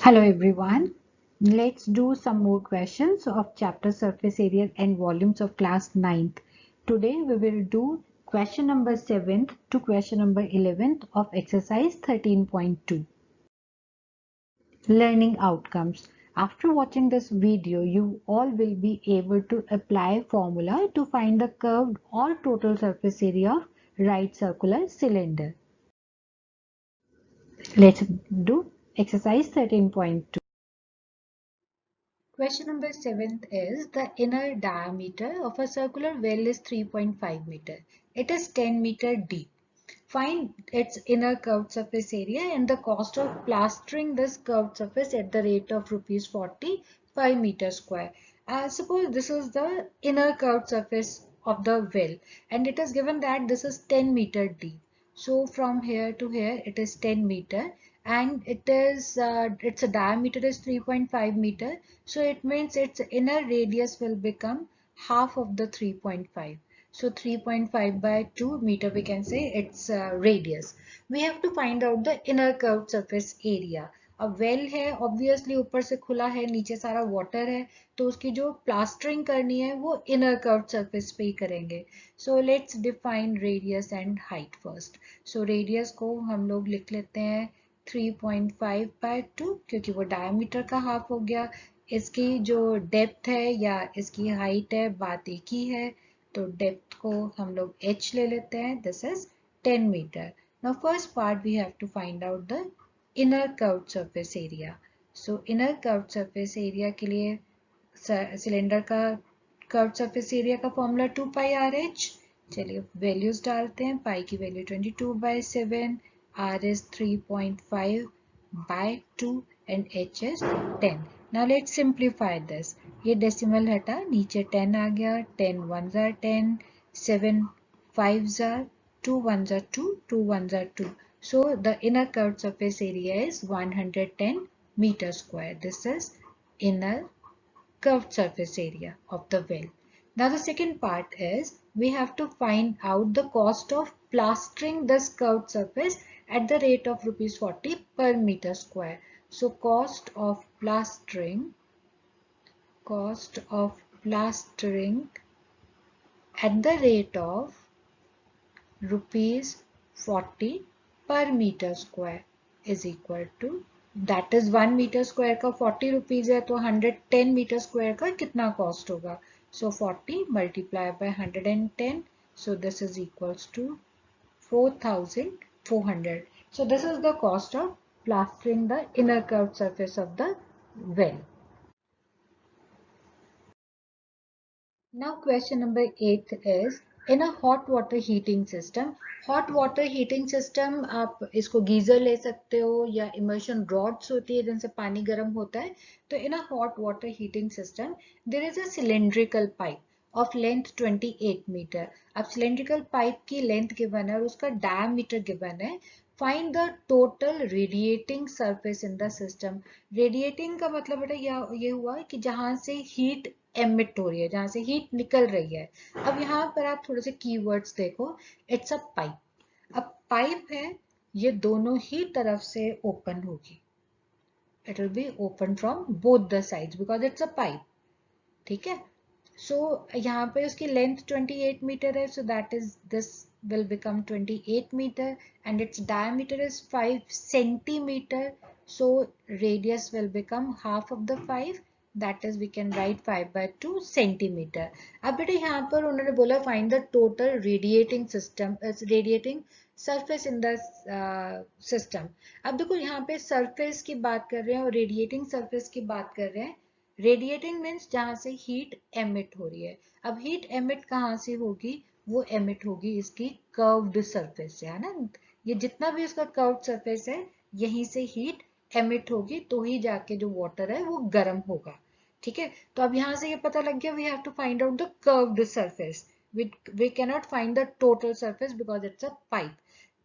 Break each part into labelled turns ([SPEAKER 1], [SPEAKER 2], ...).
[SPEAKER 1] Hello everyone. Let's do some more questions of chapter surface area and volumes of class 9th. Today we will do question number 7th to question number 11th of exercise 13.2. Learning outcomes. After watching this video, you all will be able to apply formula to find the curved or total surface area of right circular cylinder. Let's do exercise 13.2. Question number 7 is the inner diameter of a circular well is 3.5 meter. It is 10 meter deep. Find its inner curved surface area and the cost of plastering this curved surface at the rate of rupees 40 per meter square. Suppose this is the inner curved surface of the well and it is given that this is 10 meter deep. So from here to here it is 10 meter and its a diameter is 3.5 meter. So it means its inner radius will become half of the 3.5. So 3.5 by 2 meter we can say its radius. We have to find out the inner curved surface area. अब well है obviously ऊपर से खुला है नीचे सारा water है तो उसकी जो प्लास्टरिंग करनी है वो इनर कर्व्ड सरफेस पे ही करेंगे. So let's define radius and height first. So radius को हम लोग लिख लेते हैं 3.5 बाय 2 क्योंकि वो डायमीटर का हाफ हो गया. इसकी जो डेप्थ है या इसकी हाइट है बात एक ही है तो डेप्थ को हम लोग h ले लेते हैं. This is 10 metre. Now first part we have to find out the inner curved surface area. So inner curved surface area के लिए सिलेंडर का कर्व्ड सरफेस एरिया का फॉर्मूला 2 पाई आर एच. चलिए वैल्यूज डालते हैं. पाई की value 22/7, r is 3.5 by 2 and h is 10. Now let's simplify this. ये decimal हटा नीचे 10 आ गया. 10 1s are 10, 7 5s are 2 1s are 2, 2 1s are 2. So the inner curved surface area is 110 meter square. This is inner curved surface area of the well. Now the second part is we have to find out the cost of plastering this curved surface at the rate of rupees 40 per meter square. So cost of plastering at the rate of rupees 40 per meter square is equal to, that is 1 meter square का 40 rupees है तो 110 meter square का कितना cost होगा. So 40 multiplied by 110, so this is equals to 4,400. So this is the cost of plastering the inner curved surface of the well. Now question number 8 is in a hot water heating system. Hot water heating system आप इसको geyser ले सकते हो या immersion rods होती है जिनसे पानी गर्म होता है. तो in a hot water heating system there is a cylindrical pipe of length 28 metre. अब सिलेंड्रिकल पाइप की लेंथ गिवन है और उसका डायमीटर गिवन है. Find the total radiating surface in the system. Radiating का मतलब बेटा ये हुआ कि जहां से हीट एमिट हो रही है, जहां से हीट निकल रही है. अब यहाँ पर आप थोड़े से कीवर्ड्स देखो. It's a pipe. अब पाइप है ये दोनों ही तरफ से ओपन होगी. It will be open from both the sides because it's a pipe. ठीक है. सो यहाँ पे उसकी लेंथ 28 मीटर है. So that is this will become 28 meter and its diameter is 5 centimeter. So radius will become half of the 5, that is we can write 5 by 2 centimeter. अब बेटे यहाँ पर उन्होंने बोला find the total radiating system radiating surface in the system. अब देखो यहाँ पे surface की बात कर रहे हैं और radiating surface की बात कर रहे हैं. रेडिएटिंग मीन्स जहां से हीट एमिट हो रही है. अब हीट एमिट कहाँ से होगी? वो एमिट होगी इसकी कर्व्ड सरफेस से, है ना. ये जितना भी उसका कर्व्ड सरफेस है यहीं से हीट एमिट होगी तो ही जाके जो वाटर है वो गर्म होगा. ठीक है. तो अब यहाँ से ये पता लग गया we have to find out the curved surface. We can not find the total surface because it's a pipe.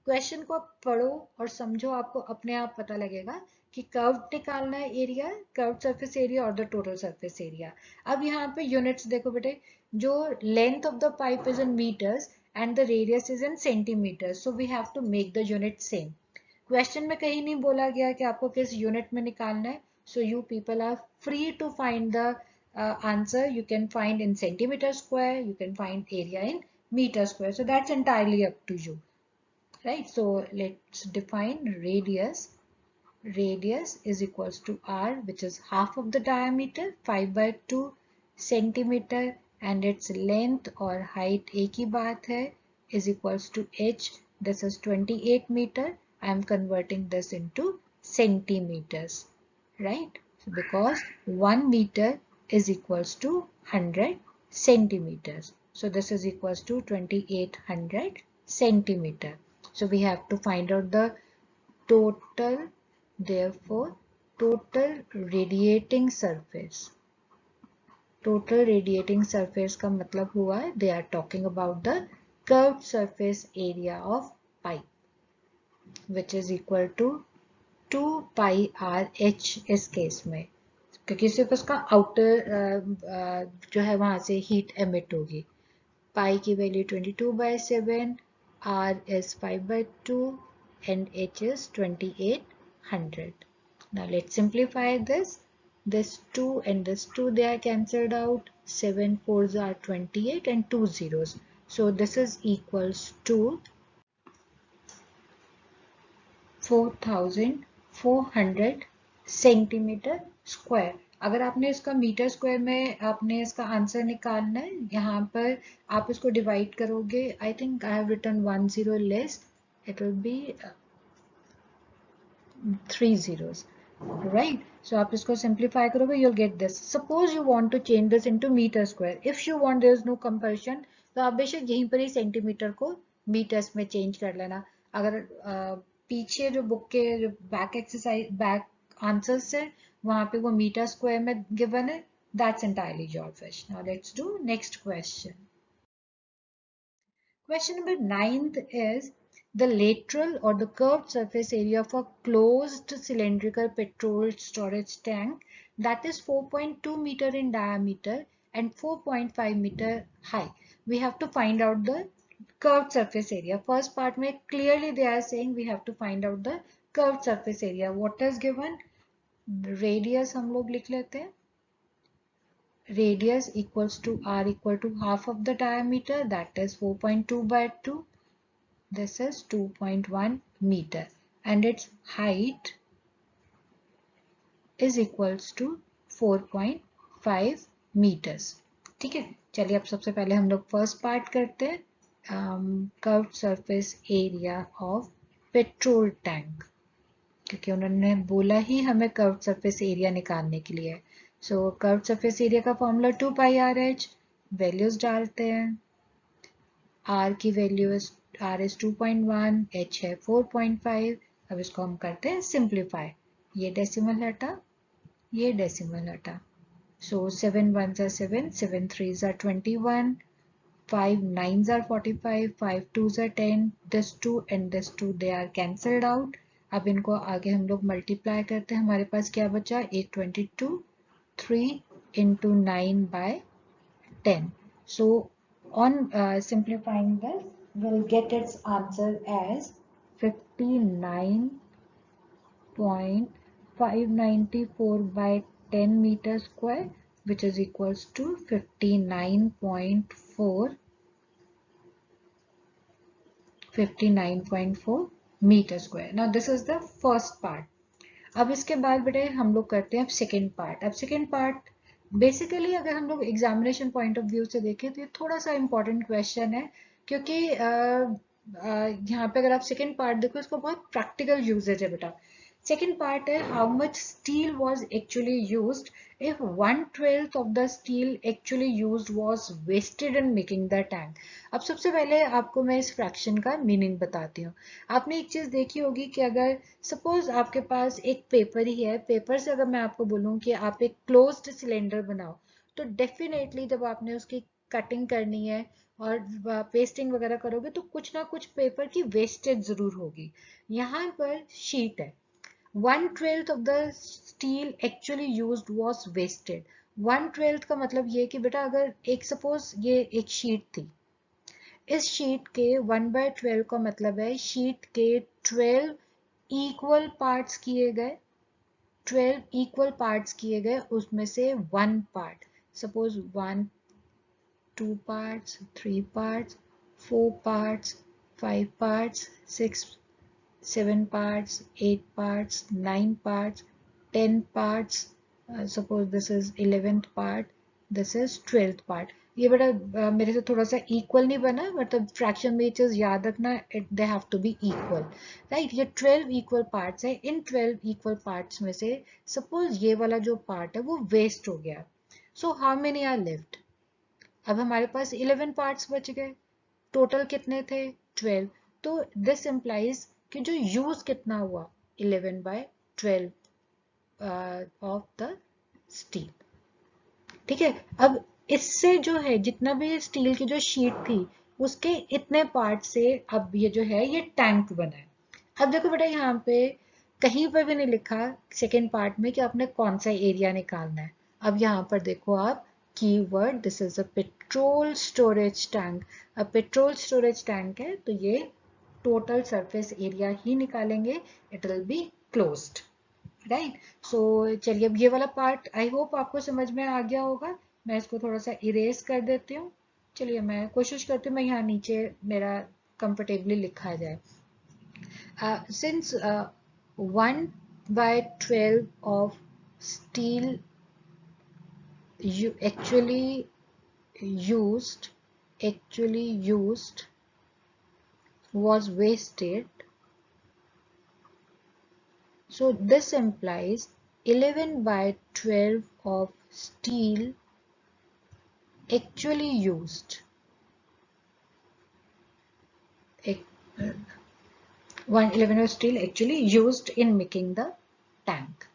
[SPEAKER 1] Question को पढ़ो और समझो, आपको अपने आप पता लगेगा कि कर्व निकालना है एरिया, कर्व सरफेस एरिया और द टोटल सरफेस एरिया. अब यहाँ पे यूनिट्स देखो बेटे. जो length of the pipe is in metres and the radius is in centimetres. So we have to make the unit same. Question में कहीं नहीं बोला गया कि आपको किस यूनिट में निकालना है. So you people are free to find the answer. You can find in centimeter square, you can find area in meter square. So that's entirely up to you, right? So let's define radius. Radius is equals to r, which is half of the diameter, 5/2 centimeter, and its length or height एक ही बात है, is equals to h. This is 28 meter. I am converting this into centimeters, right? So because 1 meter is equals to 100 centimeters. So this is equals to 2800 centimeter. So we have to find out the total, therefore total radiating surface. Total radiating surface का मतलब हुआ है they are talking about the curved surface area of pipe, which is equal to 2 pi r h इस case में, क्योंकि सिर्फ उसका outer जो है वहां से हीट एमिट होगी. Pi की value 22/7, r is 5/2 and h is 2800. Now let's simplify this. This 2 and this 2 they are cancelled out. 7 4s are 28 and 2 zeros. So this is equals to 4400 centimetre square. अगर आपने इसका metre square में आपने इसका answer निकालना है, यहाँ पर आप इसको डिवाइड करोगे. I think I have written 1 0 less, it will be 3 zeros, right? So आप इसको simplify करोगे, you'll get this. Suppose you want to change this into meter square. If you want, there is no compulsion. तो आप बेशक यहीं पर ही centimetre को metres में चेंज कर लेना. अगर पीछे जो बुक के जो बैक एक्सरसाइज बैक आंसर्स है वहां पे वो मीटर स्क्वायर में गिवन है. That's entirely your wish. Now let's do next question. Question number 9 is the lateral or the curved surface area of a closed cylindrical petrol storage tank that is 4.2 meter in diameter and 4.5 meter high. We have to find out the curved surface area. First part में clearly they are saying we have to find out the curved surface area. What is given? Radius हम लोग लिख लेते हैं. Radius equals to r equal to half of the diameter, that is 4.2/2. This is 2.1 meter and its height is equals to 4.5 meters. ठीक है, चलिए अब सबसे पहले हम लोग फर्स्ट पार्ट करते हैं. Curved surface area of petrol tank, क्योंकि उन्होंने बोला ही हमें कर्व्ड सरफेस एरिया निकालने के लिए. सो कर्व्ड सरफेस एरिया का formula 2 pi R H. Values डालते हैं. r की वैल्यू r is 2.1, h है 4.5. अब इसको हम करते हैं सिंप्लीफाई. ये डेसिमल हटा, ये डेसिमल हटा. सो 7 1s are 7, 7 3s are 21, 5 9s are 45, 5 2s are 10. This 2 and this 2 they are cancelled out. अब इनको आगे हम लोग मल्टीप्लाई करते हैं. हमारे पास क्या बचा? 822, 3 into 9/10. So on simplifying this, we'll get its answer as 59.594/10 meter square, which is equals to 59.4 meter square. Now this is the first part. अब इसके बाद बेटे हम लोग करते हैं अब सेकेंड पार्ट. अब सेकेंड पार्ट बेसिकली अगर हम लोग एग्जामिनेशन पॉइंट ऑफ व्यू से देखें तो ये थोड़ा सा इंपॉर्टेंट क्वेश्चन है, क्योंकि यहाँ पे अगर आप सेकेंड पार्ट देखो इसको बहुत प्रैक्टिकल यूजेज है बेटा. Second part है how much steel was actually used if 1/12 of the steel actually used was wasted in making the tank. अब सबसे पहले आपको मैं इस फ्रैक्शन का मीनिंग बताती हूँ. आपने एक चीज देखी होगी कि अगर सपोज आपके पास एक पेपर ही है, पेपर से अगर मैं आपको बोलूँ कि आप एक क्लोज्ड सिलेंडर बनाओ, तो डेफिनेटली जब आपने उसकी कटिंग करनी है और पेस्टिंग वगैरह करोगे तो कुछ ना कुछ पेपर की वेस्टेज जरूर होगी. यहाँ पर शीट है. 1/12 of the steel actually used was wasted. 1/12 का मतलब ये कि बेटा अगर एक सपोज ये एक शीट थी, इस शीट के 1/12 का मतलब है शीट के 12 इक्वल पार्ट्स किए गए. 12 इक्वल पार्ट्स किए गए, उसमें से 1 part, suppose 1, 2 parts, 3 parts, 4 parts, 5 parts, 6, 7 parts, 8 parts, 9 parts, 10 parts, suppose this is 11th part, this is 12th part. ये बड़ा मेरे से थोड़ा सा इक्वल नहीं बना, मतलब फ्रैक्शन में ये चीज याद रखना, they have to be equal, right. ये 12 इक्वल पार्ट्स है। इन 12 इक्वल पार्ट्स में से सपोज ये वाला जो पार्ट है वो वेस्ट हो गया, so how many are left? अब हमारे पास 11 पार्ट्स बच गए, टोटल कितने थे? 12। तो दिस इम्प्लाइज कि जो यूज कितना हुआ, 11/12 ऑफ द स्टील। ठीक है, अब इससे जो है जितना भी स्टील की जो शीट थी उसके इतने पार्ट से अब ये जो है ये टैंक बना है। अब देखो बेटा, यहाँ पे कहीं पर भी नहीं लिखा सेकेंड पार्ट में कि आपने कौन सा एरिया निकालना है। अब यहाँ पर देखो आप, keyword, this is a petrol storage tank. अब पेट्रोल स्टोरेज टैंक है तो ये टोटल सरफेस एरिया ही निकालेंगे, it will be closed, right. So चलिए, अब ये वाला पार्ट आई होप आपको समझ में आ गया होगा। मैं इसको थोड़ा सा इरेज कर देती हूँ। चलिए, मैं कोशिश करती हूँ मैं यहाँ नीचे मेरा कंफर्टेबली लिखा जाए। Since 1/12 of steel you actually used was wasted, so this implies 11/12 of steel actually used, 1/11 of steel actually used in making the tank.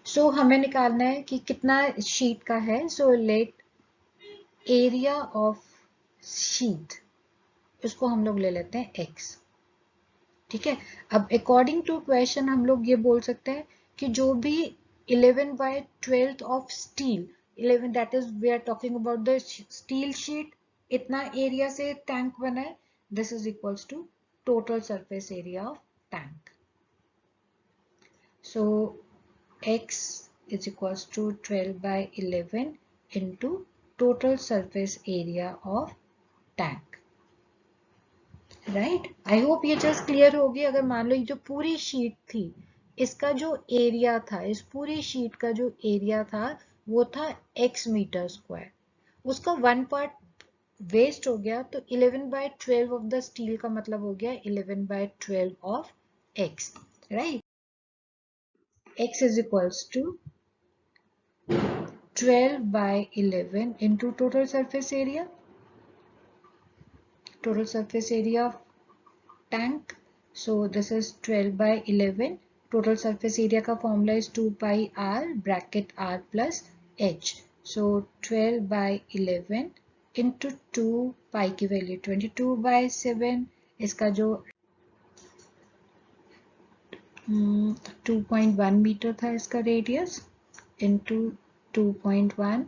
[SPEAKER 1] So हमें निकालना है कि कितना शीट का है। So let area of sheet, इसको हम लोग ले लेते हैं x। ठीक है, अब अकॉर्डिंग टू क्वेश्चन हम लोग ये बोल सकते हैं कि जो भी 11/12 of steel, 11 that is we are talking about the steel sheet, इतना एरिया से टैंक बना है, this is equals to total surface area of tank. So x is equals to 12/11 into total surface area of tank, right. I hope ये चीज clear होगी। अगर मान लो ये जो पूरी शीट थी, इसका जो एरिया था, इस पूरी शीट का जो एरिया था वो था x मीटर स्क्वायर, उसका 1 पार्ट वेस्ट हो गया, तो 11/12 ऑफ द स्टील का मतलब हो गया 11/12 of x, right. x is equals to 12/11 into total surface area of tank. So this is 12/11. Total surface area का formula is 2 pi r bracket r plus h. So 12/11 into 2 pi की value 22/7, इसका जो 2.1 metre था इसका radius, into 2.1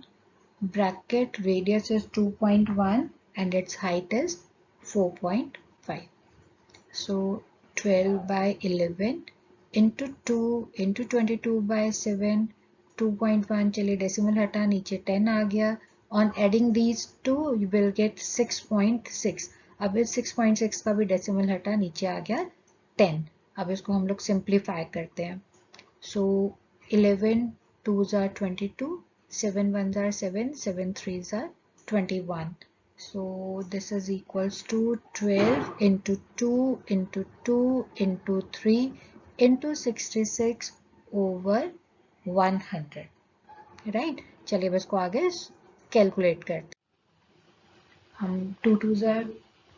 [SPEAKER 1] bracket radius is 2.1 and its height is 4.5. So 12/11 into 2 into 22/7, 2.1, चलिए decimal हटा, नीचे 10 आ गया। On adding these two you will get 6.6। अब इस 6.6 का भी डेसिमल हटा, नीचे आ गया 10। अब इसको हम लोग सिंप्लीफाई करते हैं। So 11 2s are 22, 7 1s are 7, 7 3s are 21. So this is equals to 12 into 2 into 2 into 3 into 66 over 100, right। चलिए बस को आगे कैलकुलेट करते हैं। हम 2 2s are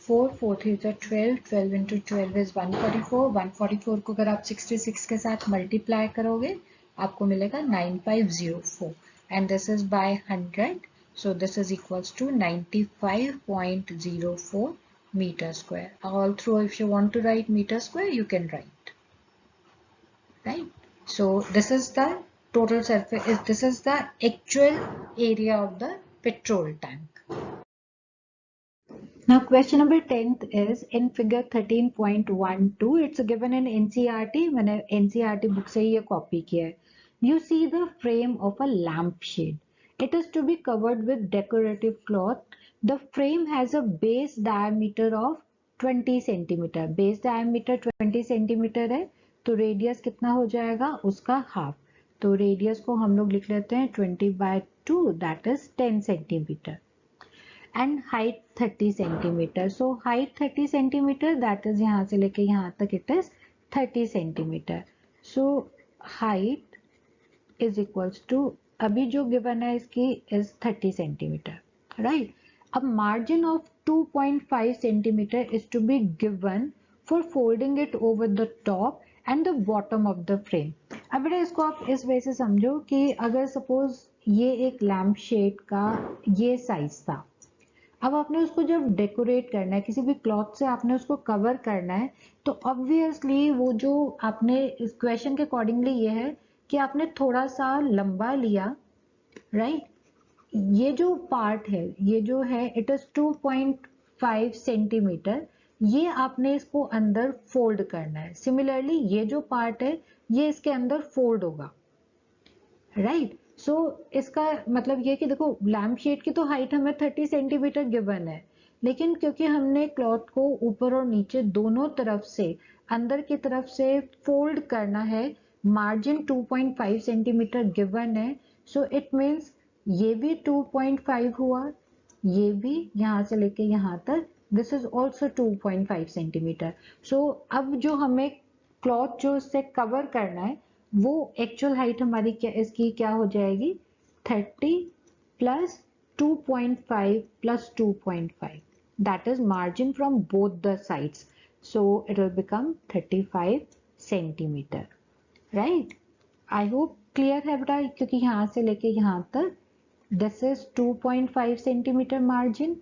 [SPEAKER 1] 4, 4 3s are 12, 12 into 12 is 144, 144 को अगर आप 66 के साथ मल्टीप्लाई करोगे आपको मिलेगा 9504 and this is by 100, so this is equals to 95.04 meter square. All through, if you want to write meter square you can write, right. So this is the total surface, this is the actual area of the petrol tank. Now question number 10th is in figure 13.12. It's given in NCERT. मैंने NCERT book से ये copy किया है. You see the frame of a lampshade. It is to be covered with decorative cloth. The frame has a base diameter of 20 centimeter. Base diameter 20 centimeter है, तो radius कितना हो जाएगा उसका half. तो radius को हम लोग लिख लेते हैं 20/2, that is 10 centimeter. And height 30 centimeter. So height 30 centimeter, that is यहाँ से लेके यहाँ तक it is 30 centimeter. So height is equals to, अभी जो given है इसकी is 30 centimeter, right? अब margin of 2.5 centimeter is to be given for folding it over the top and the bottom of the frame. अब बेटा इसको आप इस वजह से समझो कि अगर suppose ये एक लैम्प शेड का ये साइज था, अब आपने उसको जब डेकोरेट करना है, किसी भी क्लॉथ से आपने उसको कवर करना है, तो ऑब्वियसली वो जो आपने इस क्वेश्चन के अकॉर्डिंगली ये है कि आपने थोड़ा सा लंबा लिया, राइट? ये जो पार्ट है, ये जो है इट इज 2.5 सेंटीमीटर, ये आपने इसको अंदर फोल्ड करना है. सिमिलरली ये जो पार्ट है ये इसके अंदर फोल्ड होगा, राइट? सो इसका मतलब ये कि देखो लैम्प शेड की तो हाइट हमें 30 सेंटीमीटर गिवन है, लेकिन क्योंकि हमने क्लॉथ को ऊपर और नीचे दोनों तरफ से अंदर की तरफ से फोल्ड करना है, मार्जिन 2.5 सेंटीमीटर गिवन है, सो इट मीन्स ये भी 2.5 हुआ, ये भी यहाँ से लेके यहाँ तक दिस इज ऑल्सो 2.5 सेंटीमीटर. सो अब जो हमें क्लॉथ जो उससे कवर करना है वो एक्चुअल हाइट हमारी क्या इसकी क्या हो जाएगी 30 plus 2.5 plus 2.5, that is margin from both the sides, so it will become 35 centimeter, right? I hope clear है बेटा, क्योंकि यहाँ से लेके यहाँ तक this is 2.5 centimeter margin,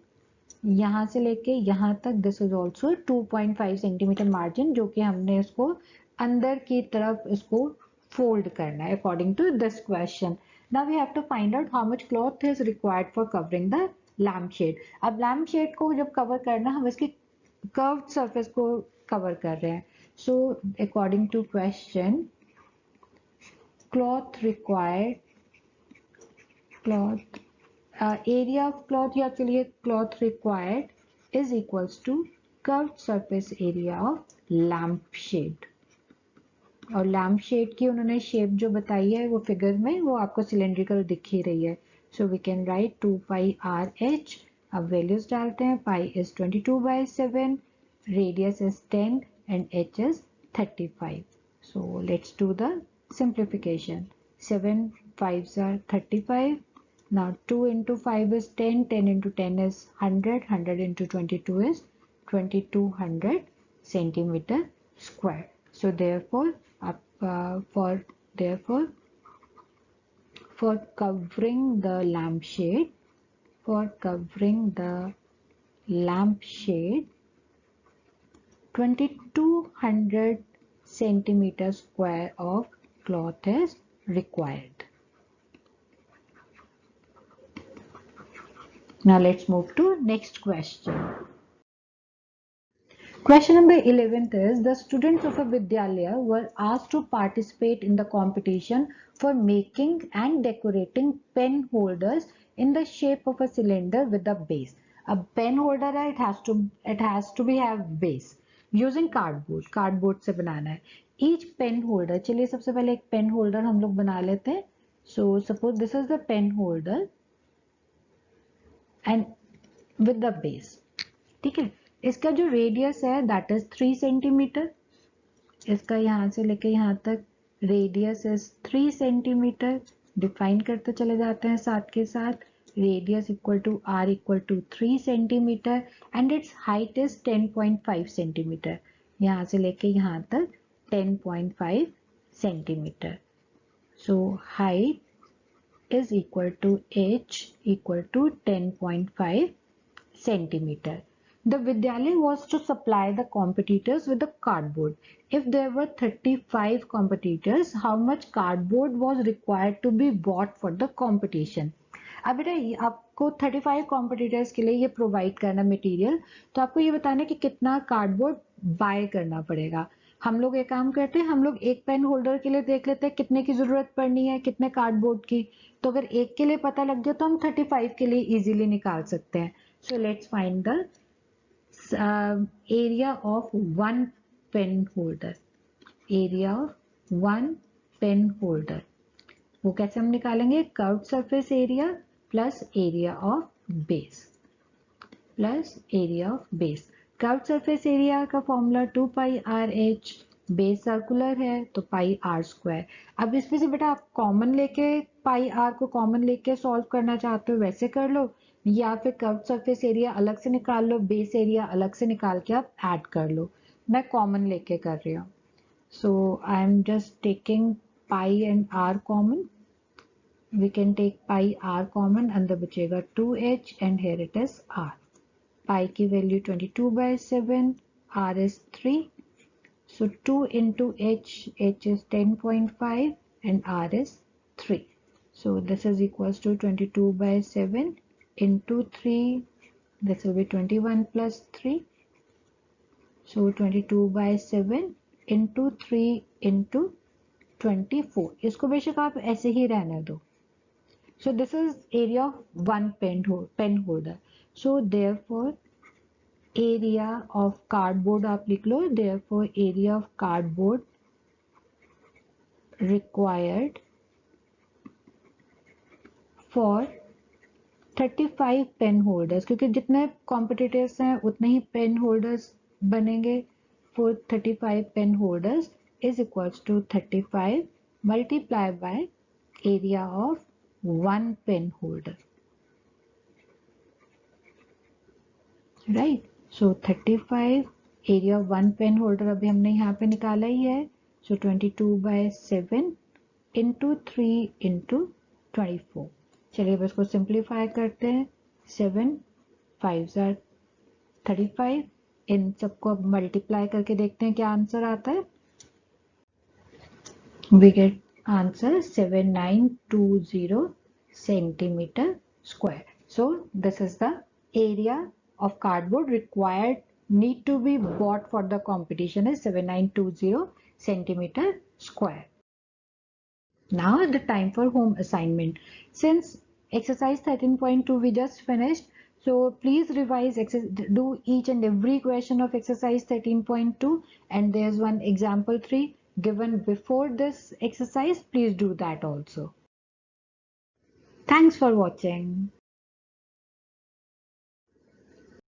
[SPEAKER 1] यहाँ से लेके यहाँ तक this is also 2.5 centimeter margin, जो कि हमने इसको अंदर की तरफ इसको fold करना है according to this question. Now we have to find out how much cloth is required for covering the lampshade. अब lampshade को जब cover करना, हम इसकी curved surface को cover कर रहे हैं. So according to question, cloth required, area of cloth या चलिए cloth required is equals to curved surface area of lampshade. और लैम्प शेड की उन्होंने शेप जो बताई है वो फिगर में वो आपको सिलेंड्रिकल दिख ही रही है. So we can write 2 pi are h. अब वैल्यूज डालते हैं. Pi is 22/7, radius is 10 and h is 35. So let's do the simplification. 7 5s are 35. Now 2 into 5 is 10, 10 into 10 is 100, 100 into 22 is 2200 centimeter square. So therefore for covering the lampshade, 2200 centimeter square of cloth is required. Now let's move to next question. Question number 11th is, the students of a Vidyalaya were asked to participate in the competition for making and decorating pen holders in the shape of a cylinder with a base. A pen holder है, it has to be have base using cardboard से बनाना है. Each pen holder, चलिए सबसे पहले एक pen holder हम लोग बना लेते हैं. So suppose this is the pen holder and with the base, ठीक है. इसका जो रेडियस है दैट इज 3 सेंटीमीटर. इसका यहाँ से लेके यहाँ तक रेडियस इज 3 सेंटीमीटर. डिफाइन करते चले जाते हैं साथ के साथ. Radius equal to r equal to 3 centimetre and its height is 10.5 centimetre. यहाँ से लेके यहाँ तक 10.5 centimetre. So height is equal to h equal to 10.5 centimeter. The Vidyalaya was to supply the competitors with the cardboard. If there were 35 competitors, how much cardboard was required to be bought for the competition? अब बेटा आप आपको 35 competitors के लिए ये provide करना material, तो आपको ये बताना है कि कितना कार्डबोर्ड बाय करना पड़ेगा। हम लोग एक काम करते हैं, हम लोग एक पेन होल्डर के लिए देख लेते हैं कितने की जरूरत पड़नी है, कितने कार्डबोर्ड की। तो अगर एक के लिए पता लग गया तो हम 35 के लिए इजीली निकाल सकते हैं। So let's find the area of one pen holder. Area of one pen holder वो कैसे हम निकालेंगे? Curved surface area plus area of base plus area of base. Curved surface area का formula 2 pi are h, base circular है तो पाई are square. अब इसमें से बेटा आप कॉमन लेके पाई आर को कॉमन लेके सॉल्व करना चाहते हो वैसे कर लो, या फिर कर्व्ड सरफेस एरिया अलग से निकाल लो, बेस एरिया अलग से निकाल के आप ऐड कर लो। मैं कॉमन लेके कर रही हूँ। So I am just taking pi and R common. We can take pi r common, अंदर बचेगा 2h and here it is r. Pi की value 22/7, r is 3. So 2 into h is 10.5 and r is 3. So this is equals to 22/7 into 3. This will be 21 plus 3. So 22/7 into 3 into 24. इसको बेशक आप ऐसे ही रहने दो। So this is area of one pen holder. So therefore area of cardboard आप लिख लो, therefore area of cardboard required for 35 pen holders, क्योंकि जितने कॉम्पिटिटर्स हैं उतने ही पेन होल्डर्स बनेंगे। for 35 pen holders is equals to 35 multiplied by area of one pen holder. Right, so 35 area of one pen holder अभी हमने यहाँ पे निकाला ही है। So 22/7 into 3 into 24। चलिए बस को सिंप्लीफाई करते हैं। 7 5 35, इन सबको अब मल्टीप्लाई करके देखते हैं क्या आंसर आता है। We get answer 7920 centimetre square. So this is the area of cardboard required need to be bought for the competition is 7920 centimeter square. Now the time for home assignment. Since exercise 13.2 we just finished, so please revise, do each and every question of exercise 13.2, and there's one example 3 given before this exercise. Please do that also. Thanks for watching.